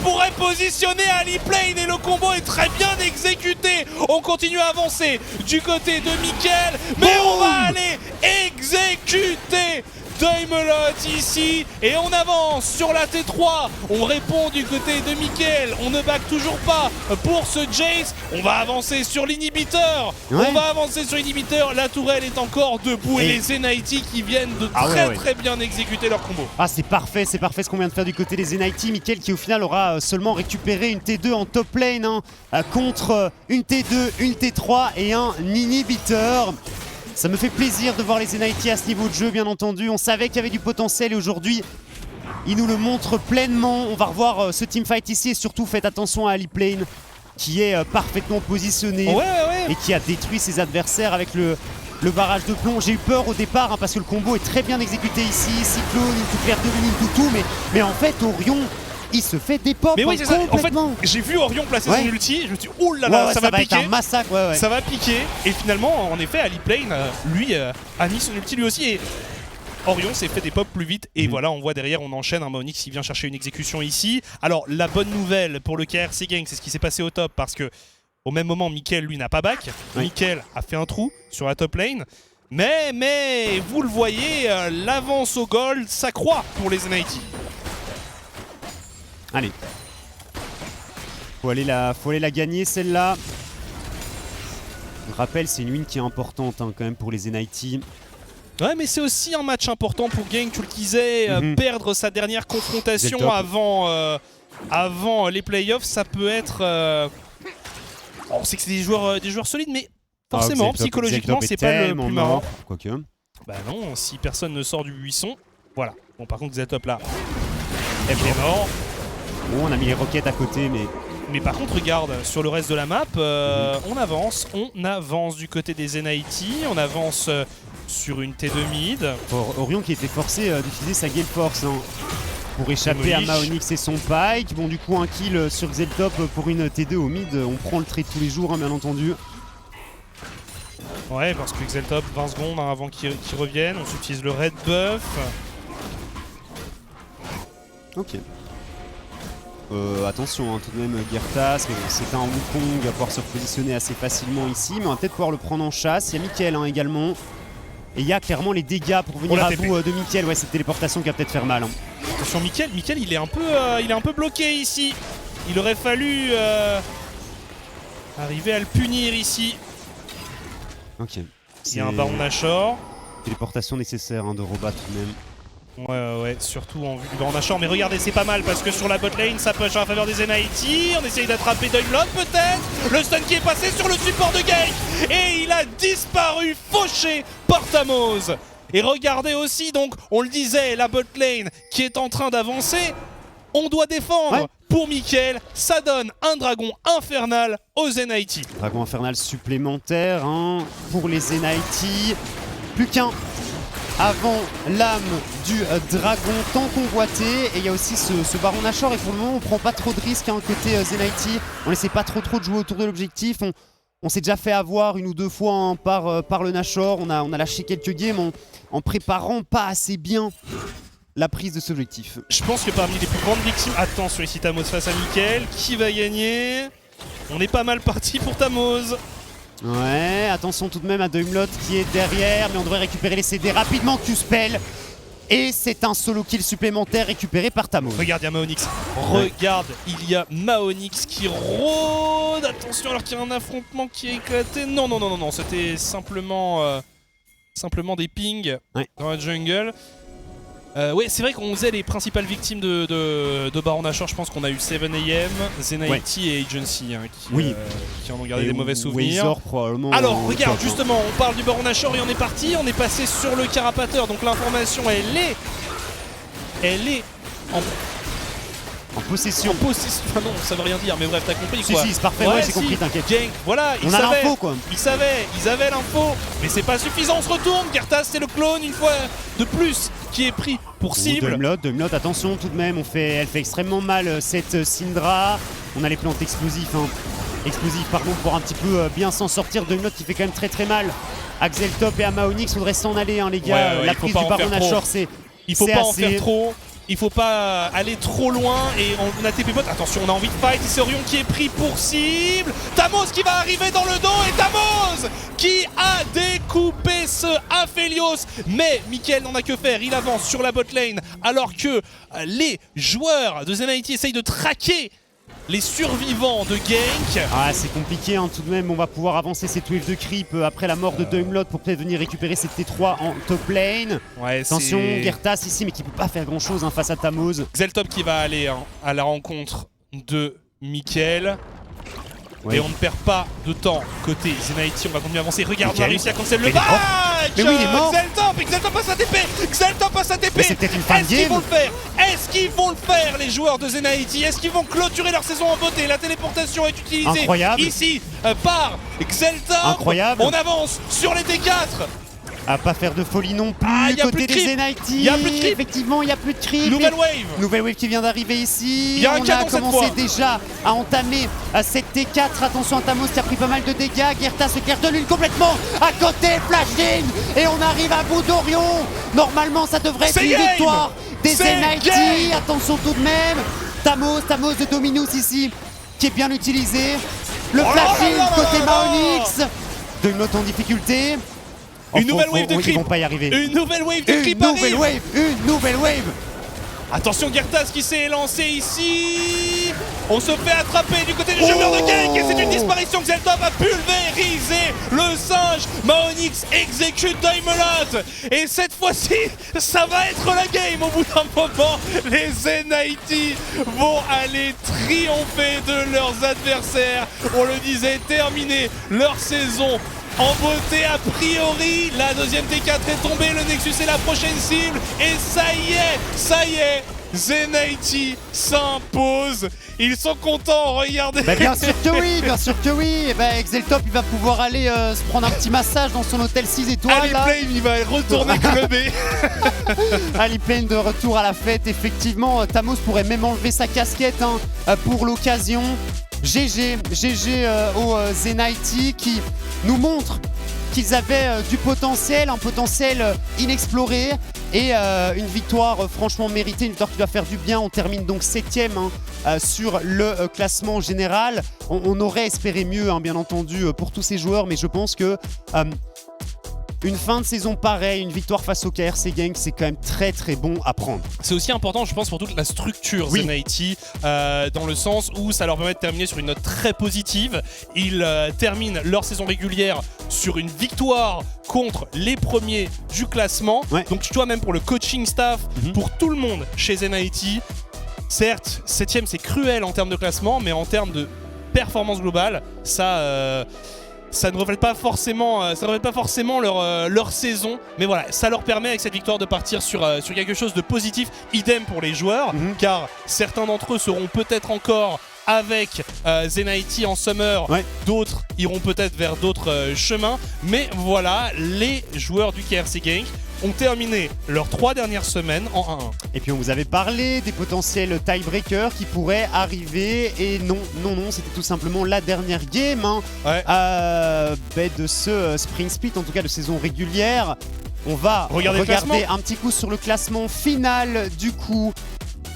pourrait positionner Aliplane. Et le combo est très bien exécuté. On continue à avancer du côté de Mickaël. Mais on va aller exécuter Daimelot ici et on avance sur la T3. On répond du côté de Mickaël. On ne back toujours pas pour ce Jace. On va avancer sur l'inhibiteur. La tourelle est encore debout et les Zenity qui viennent de très bien exécuter leur combo. Ah, c'est parfait ce qu'on vient de faire du côté des Zenity. Mickaël qui au final aura seulement récupéré une T2 en top lane hein, contre une T2, une T3 et un inhibiteur. Ça me fait plaisir de voir les Zenity à ce niveau de jeu, bien entendu. On savait qu'il y avait du potentiel et aujourd'hui, ils nous le montrent pleinement. On va revoir ce teamfight ici et surtout faites attention à Aliplane qui est parfaitement positionné et qui a détruit ses adversaires avec le barrage de plomb. J'ai eu peur au départ hein, parce que le combo est très bien exécuté ici. Cyclone, une claire de lune, tout, mais en fait Orion... Il se fait des pop. Mais oui, c'est ça. En fait, j'ai vu Orion placer son ulti. Je me suis dit, oulala, ça va piquer. Être un massacre, Ça va piquer. Et finalement, en effet, Aliplane, lui, a mis son ulti lui aussi. Et Orion s'est fait des pop plus vite. Et voilà, on voit derrière, on enchaîne. Un Maonix qui vient chercher une exécution ici. Alors, la bonne nouvelle pour le KRC Gang, c'est ce qui s'est passé au top. Parce que au même moment, Mickaël, lui, n'a pas back. Mickaël a fait un trou sur la top lane. Mais vous le voyez, l'avance au gold s'accroît pour les Zenity. Allez. Faut aller la gagner celle-là. Je rappelle, c'est une win qui est importante hein, quand même pour les Zenaiti. Ouais, mais c'est aussi un match important pour Genk, tu le disais, perdre sa dernière confrontation avant les playoffs, ça peut être... On sait que c'est des joueurs solides, mais forcément, psychologiquement, c'est pas le plus marrant. Quoique. Bah non, si personne ne sort du buisson, voilà. Bon, par contre, Xeltop là, il est mort. Bon, on a mis les roquettes à côté, mais... Mais par contre, regarde, sur le reste de la map, on avance du côté des Zenaiti, on avance sur une T2 mid. Orion qui était forcé d'utiliser sa Gale Force hein, pour échapper à Maonix et son Pike. Bon, du coup, un kill sur Xeltop pour une T2 au mid. On prend le trait tous les jours, hein, bien entendu. Ouais, parce que Xeltop, 20 secondes hein, avant qu'il revienne. On s'utilise le red buff. Ok. Attention, hein, tout de même, Gertas, c'est un Wukong à pouvoir se repositionner assez facilement ici, mais on va peut-être pouvoir le prendre en chasse. Il y a Mickaël hein, également. Et il y a clairement les dégâts pour venir à bout de Mickaël. Ouais, cette téléportation qui va peut-être faire mal. Hein. Attention, Mickaël, il est un peu bloqué ici. Il aurait fallu arriver à le punir ici. Ok. Il y a un Baron Nashor. Téléportation nécessaire hein, de Robat tout de même. Ouais, surtout en vue du Baron Nashor. Mais regardez, c'est pas mal parce que sur la bot lane, ça push en faveur des Zenaiti. On essaye d'attraper Doimlot peut-être. Le stun qui est passé sur le support de Genk. Et il a disparu, fauché par Tamoz. Et regardez aussi, donc, on le disait, la bot lane qui est en train d'avancer. On doit défendre pour Mickaël. Ça donne un dragon infernal aux Zenaiti. Dragon infernal supplémentaire hein, pour les Zenaiti. Plus qu'un. Avant l'âme du dragon tant convoité. Et il y a aussi ce Baron Nashor. Et pour le moment, on prend pas trop de risques hein, côté Zenaiti. On essaie pas trop de jouer autour de l'objectif. On s'est déjà fait avoir une ou deux fois hein, par le Nashor. On a lâché quelques games en préparant pas assez bien la prise de cet objectif. Je pense que parmi les plus grandes victimes... Attention ici Tamoz face à Mickaël. Qui va gagner? On est pas mal parti pour Tamoz. Ouais, attention tout de même à Doimlot qui est derrière, mais on devrait récupérer les CD rapidement. Q-Spell. Et c'est un solo kill supplémentaire récupéré par Tamoz. Regarde, il y a Maonix. Regarde, il y a Maonix qui rôde. Attention, alors qu'il y a un affrontement qui est éclaté. Non, c'était simplement des pings dans la jungle. Ouais, c'est vrai qu'on faisait les principales victimes de Baron Nashor. Je pense qu'on a eu 7am, Zenaiti et Agency hein, qui en ont gardé des mauvais souvenirs. Wazor, probablement. Alors, regarde, justement, on parle du Baron Nashor et on est parti. On est passé sur le carapateur. Donc l'information, elle est en possession. Enfin non, ça veut rien dire, mais bref, t'as compris quoi. Si, c'est parfait, ouais, j'ai compris, t'inquiète. Genk, voilà, on a l'info quoi. Ils avaient l'info, mais c'est pas suffisant, on se retourne. Gertas, c'est le clone une fois de plus qui est pris pour cible. Doimlot, attention tout de même, elle fait extrêmement mal cette Syndra. On a les plantes explosives, pour un petit peu bien s'en sortir. Doimlot qui fait quand même très mal à Xeltop et à Maonix. Faudrait s'en aller hein, les gars. La prise du Baron Nashor, c'est il faut pas en faire trop. Il faut pas aller trop loin et on a TP bot. Attention, on a envie de fight. C'est Orion qui est pris pour cible. Tamoz qui va arriver dans le dos et Tamoz qui a découpé ce Aphelios. Mais Mickaël n'en a que faire. Il avance sur la bot lane alors que les joueurs de Zenaiti essayent de traquer les survivants de Genk. Ah, c'est compliqué hein, tout de même. On va pouvoir avancer cette wave de creep après la mort de Doimlot pour peut-être venir récupérer cette T3 en top lane. Ouais, attention, Gertas ici, mais qui peut pas faire grand chose hein, face à Tamoz. Xeltop qui va aller hein, à la rencontre de Mickaël. Et on ne perd pas de temps côté Zenaiti, on va continuer à avancer. Regarde, on a réussi à cancel le match. Mais oui, il est mort. Xeltop passe à TP. C'est peut-être une fin de game. Est-ce qu'ils vont le faire les joueurs de Zenaiti? Est-ce qu'ils vont clôturer leur saison en beauté? La téléportation est utilisée ici par Xeltop. Incroyable. On avance sur les T4. À pas faire de folie non plus côté des Zenaiti. Il y a plus de creep. Effectivement, il y a plus de creep. Nouvelle wave qui vient d'arriver ici. On a commencé déjà à entamer cette T4. Attention à Tamoz qui a pris pas mal de dégâts. Gertas se claire de lune complètement à côté. Flash in. Et on arrive à bout d'Orion. Normalement, ça devrait être une victoire des Zenaiti. Attention tout de même. Tamoz de Dominus ici qui est bien utilisé. Le flash in côté Maonix. Doimlot en difficulté. Une nouvelle wave de creep. Ils vont pas y arriver. Une nouvelle wave de creep arrive. Une nouvelle wave. Attention Gertas qui s'est lancé ici. On se fait attraper du côté du joueur de Genk et c'est une disparition. Xeltop a pulvérisé le singe. Maonix exécute Timelot. Et cette fois-ci, ça va être la game au bout d'un moment. Les NIT vont aller triompher de leurs adversaires. On le disait, terminer leur saison en beauté a priori. La deuxième T4 est tombée, le Nexus est la prochaine cible. Et ça y est, Zenity s'impose. Ils sont contents, regardez. Bien sûr que oui, bien sûr que oui. Et Xeltop, il va pouvoir aller se prendre un petit massage dans son hôtel 6 étoiles. Aliplane, il va retourner clubé. Aliplane de retour à la fête, effectivement. Tamos pourrait même enlever sa casquette pour l'occasion. GG aux Zenity qui nous montrent qu'ils avaient du potentiel, un potentiel inexploré et une victoire franchement méritée, une victoire qui va faire du bien. On termine donc 7ème sur le classement général. On aurait espéré mieux, bien entendu, pour tous ces joueurs, mais je pense que une fin de saison pareille, une victoire face au KRC Genk, c'est quand même très très bon à prendre. C'est aussi important, je pense, pour toute la structure Zenity, dans le sens où ça leur permet de terminer sur une note très positive. Ils terminent leur saison régulière sur une victoire contre les premiers du classement. Donc je dois même pour le coaching staff, pour tout le monde chez Zenity, certes, 7ème c'est cruel en termes de classement, mais en termes de performance globale, ça ne reflète pas forcément, leur saison, mais voilà, ça leur permet avec cette victoire de partir sur quelque chose de positif. Idem pour les joueurs, car certains d'entre eux seront peut-être encore avec Zenity en Summer, d'autres iront peut-être vers d'autres chemins, mais voilà, les joueurs du KRC Genk ont terminé leurs 3 dernières semaines en 1-1. Et puis on vous avait parlé des potentiels tiebreakers qui pourraient arriver, et non, c'était tout simplement la dernière game de ce Spring Split, en tout cas de saison régulière. On va regarder un petit coup sur le classement final du coup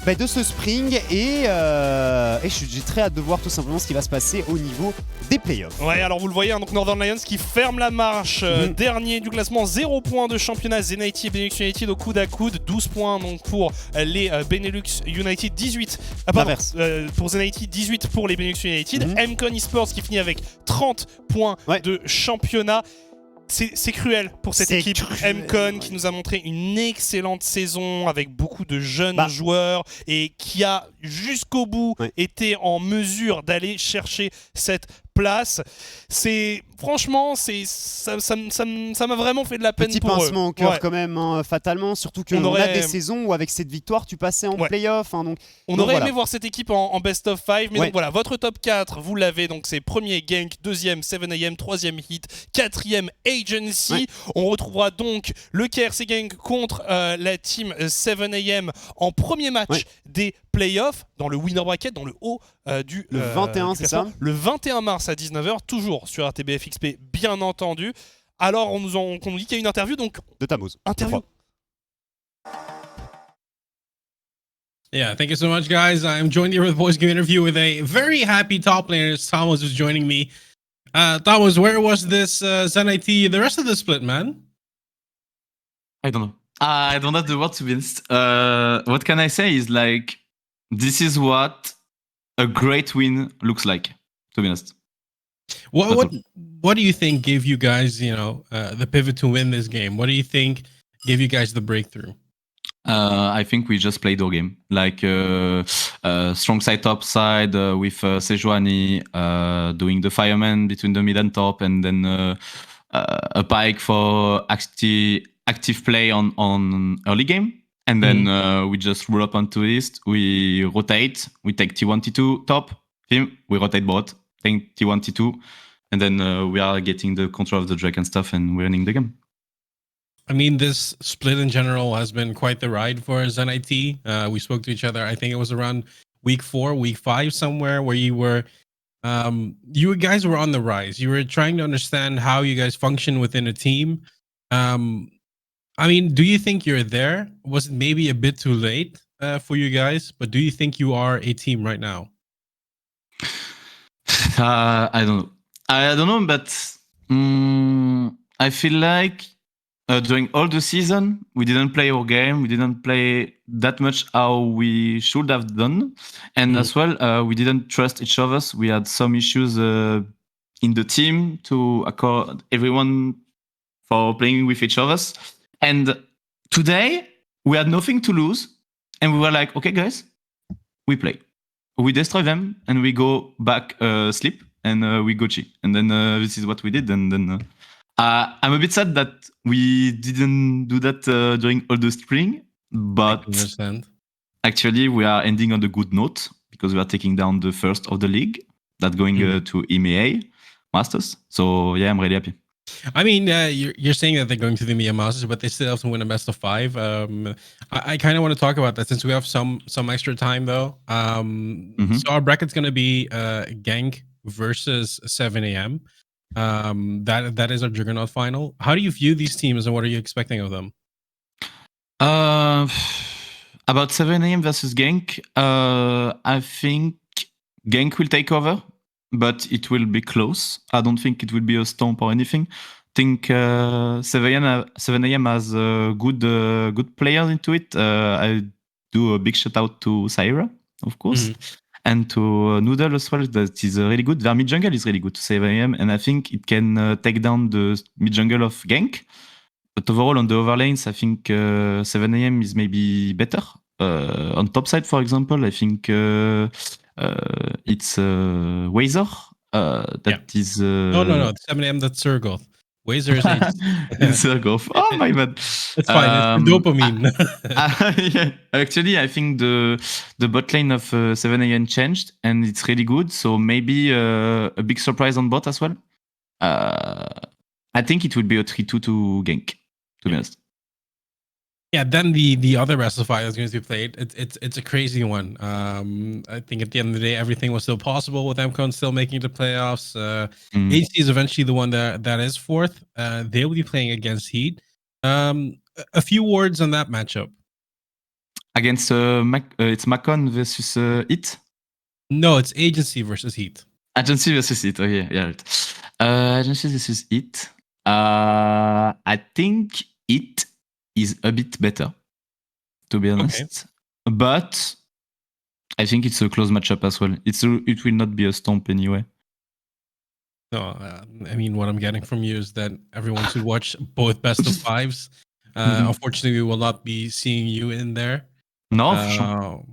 de ce Spring et j'ai très hâte de voir tout simplement ce qui va se passer au niveau des playoffs. Alors vous le voyez, donc Northern Lions qui ferme la marche, dernier du classement, 0 points de championnat. Zenity et Benelux United au coude à coude, 12 points donc pour les Benelux United, 18 pour Zenity, 18 pour les Benelux United. MCon Esports qui finit avec 30 points de championnat. C'est cruel pour cette équipe MCon qui nous a montré une excellente saison avec beaucoup de jeunes joueurs et qui a jusqu'au bout été en mesure d'aller chercher cette place. Franchement, ça m'a vraiment fait de la peine Petit pour eux. Pincement au cœur quand même, fatalement, surtout qu'on a des saisons où avec cette victoire tu passais en play-off. Donc on aurait aimé voir cette équipe en best of 5, mais donc voilà, votre top 4, vous l'avez, donc c'est premier Genk, deuxième 7am, troisième Heat, quatrième Agency. On retrouvera donc le KRC Genk contre la team 7am en premier match des playoffs, dans le winner bracket, dans le haut du... Le 21, c'est ça ? Le 21 mars à 19h, toujours sur RTBFXP, bien entendu. Alors, on nous dit qu'il y a une interview, donc... De Tamos. Interview. Yeah, thank you so much, guys. I'm joined here with a post-game interview with a very happy top laner. Thomas is joining me. Thomas, where was this Zenity the rest of the split, man? I don't know. I don't have the word to be honest. What can I say is like, this is what a great win looks like, to be honest. What do you think gave you guys, the pivot to win this game? What do you think gave you guys the breakthrough? I think we just played our game. Like strong side top side with Sejuani doing the fireman between the mid and top, and then a pike for active play on early game. And then we just roll up onto east, we rotate, we take T1, T2 top, him, we rotate bot, take T1, T2, and then we are getting the control of the Drake and stuff, and we're winning the game. I mean, this split in general has been quite the ride for Zenity. We spoke to each other, I think it was around week 4, week 5 somewhere, where you guys were on the rise. You were trying to understand how you guys function within a team. I mean, do you think you're there? Was it maybe a bit too late for you guys? But do you think you are a team right now? I don't know. But I feel like during all the season, we didn't play our game. We didn't play that much how we should have done. And as well, we didn't trust each other. We had some issues in the team to accord everyone for playing with each other. And today, we had nothing to lose. And we were like, okay, guys, we play. We destroy them and we go back sleep and we go cheat. And then this is what we did. And then I'm a bit sad that we didn't do that during all the spring. But actually, we are ending on a good note because we are taking down the first of the league that's going to EMEA Masters. So yeah, I'm really happy. I mean, you're saying that they're going to the EMEA Masters, but they still have to win a best of 5. I kind of want to talk about that since we have some extra time, though. So our bracket's going to be Genk versus 7 a.m. That is our Juggernaut final. How do you view these teams, and what are you expecting of them? About 7 a.m. versus Genk, I think Genk will take over, but it will be close. I don't think it will be a stomp or anything. I think 7 a.m. has good players into it. I do a big shout out to Saira, of course, and to Noodle as well. That is really good. Their mid jungle is really good to 7 a.m. and I think it can take down the mid jungle of Genk. But overall, on the overlanes, I think 7 a.m. is maybe better. On top side, for example, I think it's Wazer. Is. No. 7 a.m. That's Surgoth. Wazer is Surgoth. Oh my bad. It's fine. It's dopamine. Yeah. Actually, I think the bot lane of 7 a.m. changed and it's really good. So maybe a big surprise on bot as well. I think it would be a 3-2 to Genk, to be honest. Yeah, then the other best of 5 that's going to be played, it's a crazy one. I think at the end of the day, everything was still possible with MCON still making the playoffs. HC is eventually the one that is fourth. They will be playing against Heat. A few words on that matchup. Against it's Macon versus Heat? No, it's Agency versus Heat. Agency versus Heat, okay, yeah. Right. Agency versus Heat. I think Heat is a bit better, to be honest. Okay. But I think it's a close matchup as well. It will not be a stomp anyway. No, I mean, what I'm getting from you is that everyone should watch both best of 5s. Unfortunately, we will not be seeing you in there. No, for sure.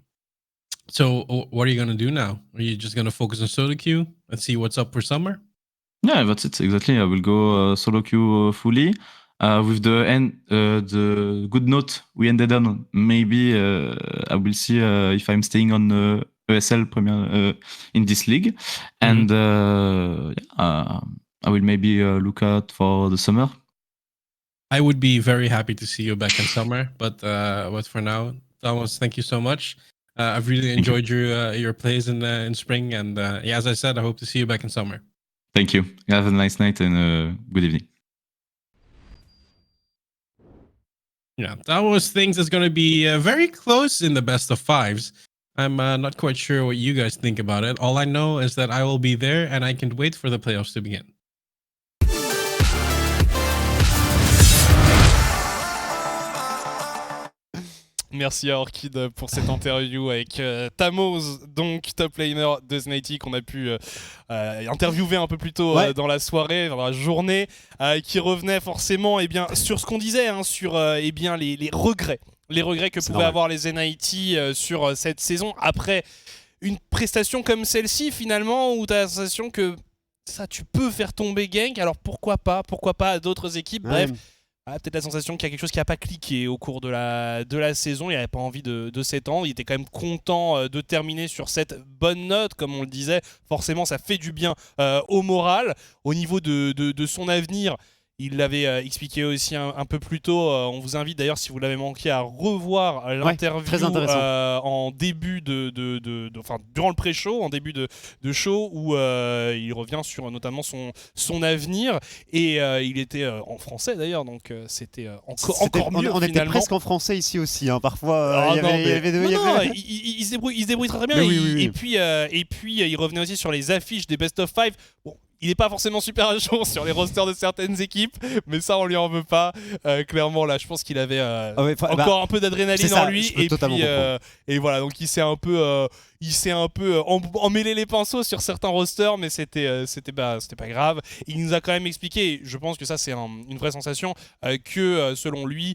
So what are you going to do now? Are you just going to focus on solo queue and see what's up for summer? Yeah, that's it. Exactly. I will go solo queue fully. With the good note we ended on, maybe I will see if I'm staying on ESL Premier in this league, and I will maybe look out for the summer. I would be very happy to see you back in summer, but for now, Thomas, thank you so much. I've really enjoyed your plays in spring, and as I said, I hope to see you back in summer. Thank you. Have a nice night and good evening. Yeah, that was things that's going to be very close in the best of 5s. I'm not quite sure what you guys think about it. All I know is that I will be there and I can't wait for the playoffs to begin. Merci à Orchid pour cette interview avec Tamoz, donc top laner de Znatic qu'on a pu interviewer un peu plus tôt dans la soirée, dans la journée, qui revenait forcément sur ce qu'on disait, sur les regrets. Les regrets que pouvaient avoir les NIT sur cette saison après une prestation comme celle-ci finalement où tu as la sensation que ça tu peux faire tomber Genk, alors pourquoi pas à d'autres équipes, bref. Peut-être la sensation qu'il y a quelque chose qui n'a pas cliqué au cours de la saison. Il n'avait pas envie de s'étendre. Il était quand même content de terminer sur cette bonne note, comme on le disait. Forcément, ça fait du bien au moral. Au niveau de son avenir, il l'avait expliqué aussi un peu plus tôt. On vous invite d'ailleurs, si vous l'avez manqué, à revoir l'interview en début durant le pré-show, en début de show, où il revient sur notamment son avenir. Et il était en français d'ailleurs, donc c'était encore mieux. On était presque en français ici aussi, parfois. Il se débrouille très bien. Et puis il revenait aussi sur les affiches des Best of 5. Bon, il n'est pas forcément super à jour sur les rosters de certaines équipes, mais ça on lui en veut pas. Clairement là, je pense qu'il avait encore un peu d'adrénaline en lui, et puis et voilà, donc il s'est un peu emmêlé les pinceaux sur certains rosters, mais c'était pas grave. Il nous a quand même expliqué, je pense que ça c'est une vraie sensation, que selon lui,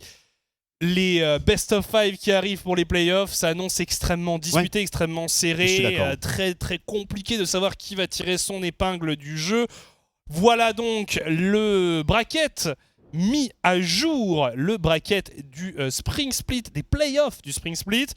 les best of 5 qui arrivent pour les playoffs, ça annonce extrêmement disputé, extrêmement serré, très très compliqué de savoir qui va tirer son épingle du jeu. Voilà donc le bracket mis à jour, le bracket du Spring Split, des playoffs du Spring Split,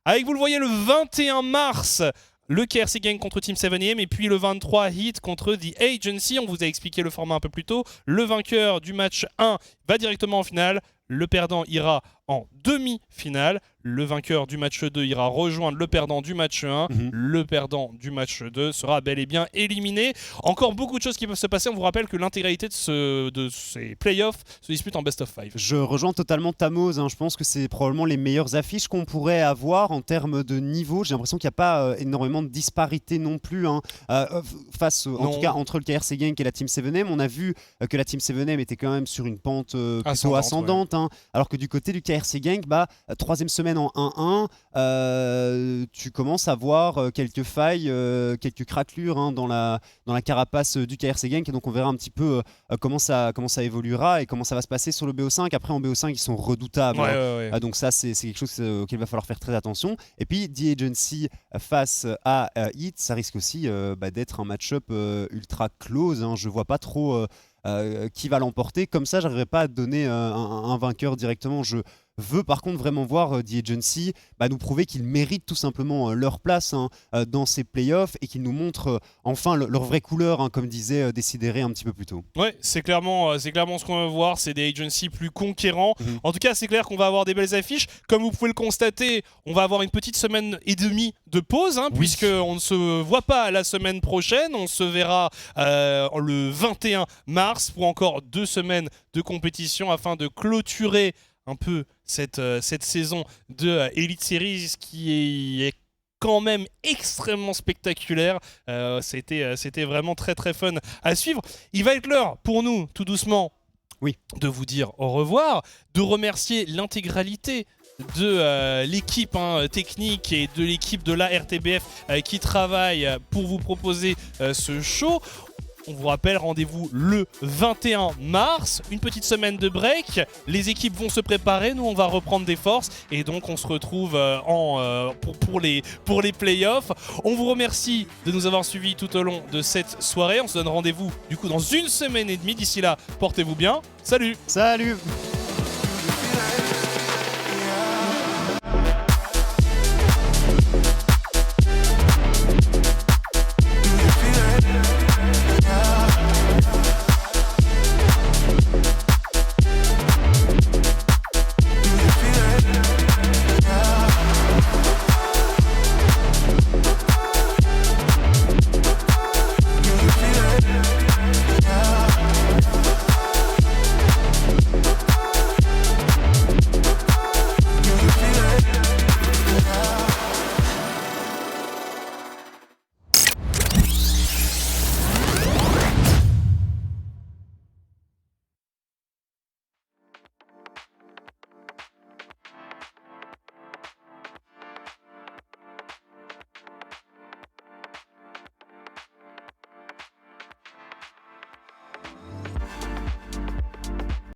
avec, vous le voyez, le 21 mars, le KRC Gang contre Team 7am, et puis le 23 Heat contre The Agency. On vous a expliqué le format un peu plus tôt. Le vainqueur du match 1 va directement en finale. Le perdant ira en demi-finale. Le vainqueur du match 2 ira rejoindre le perdant du match 1. Le perdant du match 2 sera bel et bien éliminé. Encore beaucoup de choses qui peuvent se passer. On vous rappelle que l'intégralité de ces playoffs se dispute en best of 5. Je rejoins totalement Tamoz. Je pense que c'est probablement les meilleures affiches qu'on pourrait avoir en termes de niveau. J'ai l'impression qu'il n'y a pas énormément de disparité non plus face, en tout cas, entre le KRC Gang et la Team 7am. On a vu que la Team 7am était quand même sur une pente plutôt ascendante. Alors que du côté du KRC Gang, troisième semaine en 1-1, tu commences à voir quelques failles, quelques craquelures dans la carapace du KRC Gang, et donc on verra un petit peu comment ça évoluera et comment ça va se passer sur le BO5. Après en BO5 ils sont redoutables, donc ça c'est quelque chose auquel il va falloir faire très attention. Et puis The Agency face à Heat, ça risque aussi d'être un match-up ultra close. Je vois pas trop qui va l'emporter. Comme ça, j'arriverai pas à donner un vainqueur directement. Je veux par contre vraiment voir The Agency nous prouver qu'ils méritent tout simplement leur place dans ces playoffs, et qu'ils nous montrent enfin leur vraie couleur, comme disait Décidéré un petit peu plus tôt. Ouais, c'est clairement ce qu'on va voir, c'est des Agency plus conquérants. En tout cas, c'est clair qu'on va avoir des belles affiches. Comme vous pouvez le constater, on va avoir une petite semaine et demie de pause, puisqu'on ne se voit pas la semaine prochaine. On se verra le 21 mars pour encore 2 semaines de compétition afin de clôturer un peu cette saison de Elite Series qui est quand même extrêmement spectaculaire. C'était vraiment très très fun à suivre. Il va être l'heure pour nous, tout doucement, de vous dire au revoir, de remercier l'intégralité de l'équipe technique et de l'équipe de la RTBF qui travaille pour vous proposer ce show. On vous rappelle, rendez-vous le 21 mars, une petite semaine de break. Les équipes vont se préparer, nous on va reprendre des forces, et donc on se retrouve pour les playoffs. On vous remercie de nous avoir suivis tout au long de cette soirée. On se donne rendez-vous du coup dans 1 semaine et demie. D'ici là, portez-vous bien. Salut. Salut.